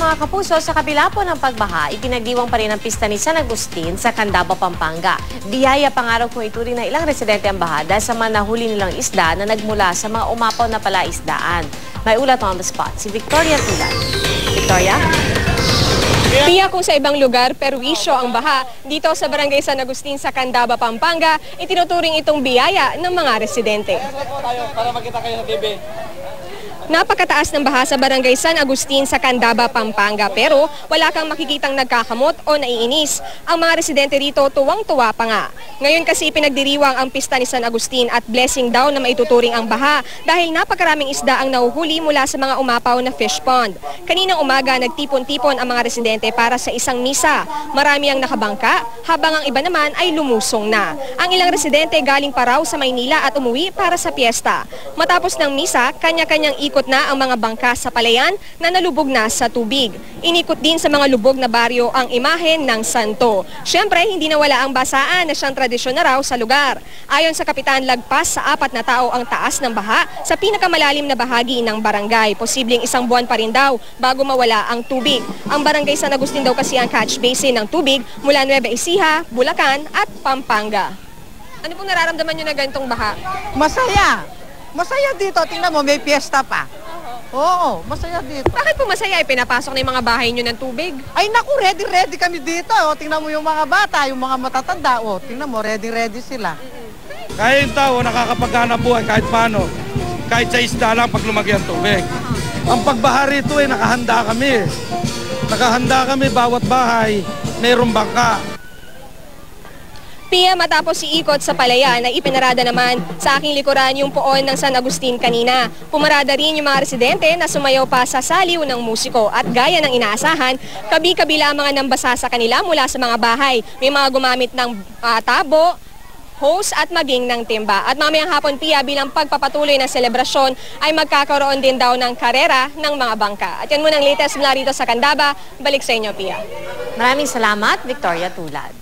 mga kapuso, sa kabila po ng pagbaha, ipinagdiwang pa rin ang pista ni San Agustin sa Candaba, Pampanga. Biyaya pangaraw kung ituring ng ilang residente ang baha dahil sa mga nahuli nilang isda na nagmula sa mga umapaw na palaisdaan. May ulat on the spot si Victoria Tulan. Victoria? Piya kung sa ibang lugar, perwisyo ang baha, dito sa Barangay San Agustin sa Candaba, Pampanga, itinuturing itong biyaya ng mga residente. Para makita kayo sa TV. Napakataas ng baha sa Barangay San Agustin sa Candaba, Pampanga, pero wala kang makikitang nagkakamot o naiinis. Ang mga residente rito tuwang-tuwa pa nga. Ngayon kasi pinagdiriwang ang pista ni San Agustin at blessing daw na maituturing ang baha dahil napakaraming isda ang nahuhuli mula sa mga umapaw na fish pond. Kaninang umaga nagtipon-tipon ang mga residente para sa isang misa. Marami ang nakabangka habang ang iba naman ay lumusong na. Ang ilang residente galing pa raw sa Maynila at umuwi para sa piyesta. Matapos ng misa, kanya-kanyang ikot na ang mga bangka sa palayan na nalubog na sa tubig. Inikot din sa mga lubog na baryo ang imahe ng santo. Siyempre, hindi nawala ang basaan na siyang tradisyon na raw sa lugar. Ayon sa Kapitan, lagpas sa 4 na tao ang taas ng baha sa pinakamalalim na bahagi ng barangay. Posibleng 1 buwan pa rin daw bago mawala ang tubig. Ang Barangay San Agustin daw kasi ang catch basin ng tubig mula Nueva Ecija, Bulacan at Pampanga. Ano pong nararamdaman nyo na ganitong baha? Masaya. Masaya dito. Tingnan mo, may piyesta pa. Oo, masaya dito. Bakit po masaya? Pinapasok na yung mga bahay nyo ng tubig? Ay naku, ready kami dito. O, tingnan mo yung mga bata, yung mga matatanda. O, tingnan mo, ready sila. Kaya yung tao nakakapaghanap buhay kahit paano. Kahit sa isda lang pag lumaki ang tubig. Ang pagbaha rito nakahanda kami. Nakahanda kami, bawat bahay, mayroong bangka. Piya, matapos si ikot sa palayan ay ipinarada naman sa aking likuran yung poon ng San Agustin kanina. Pumarada rin yung mga residente na sumayaw pa sa saliw ng musiko at gaya ng inaasahan, kabi-kabila ang mga nambasa sa kanila mula sa mga bahay. May mga gumamit ng tabo, hose at maging ng timba. At mamayang hapon, Piya, bilang pagpapatuloy ng selebrasyon ay magkakaroon din daw ng karera ng mga bangka. At yan muna ang latest mula rito sa Candaba. Balik sa inyo, Piya. Maraming salamat, Victoria Tulan.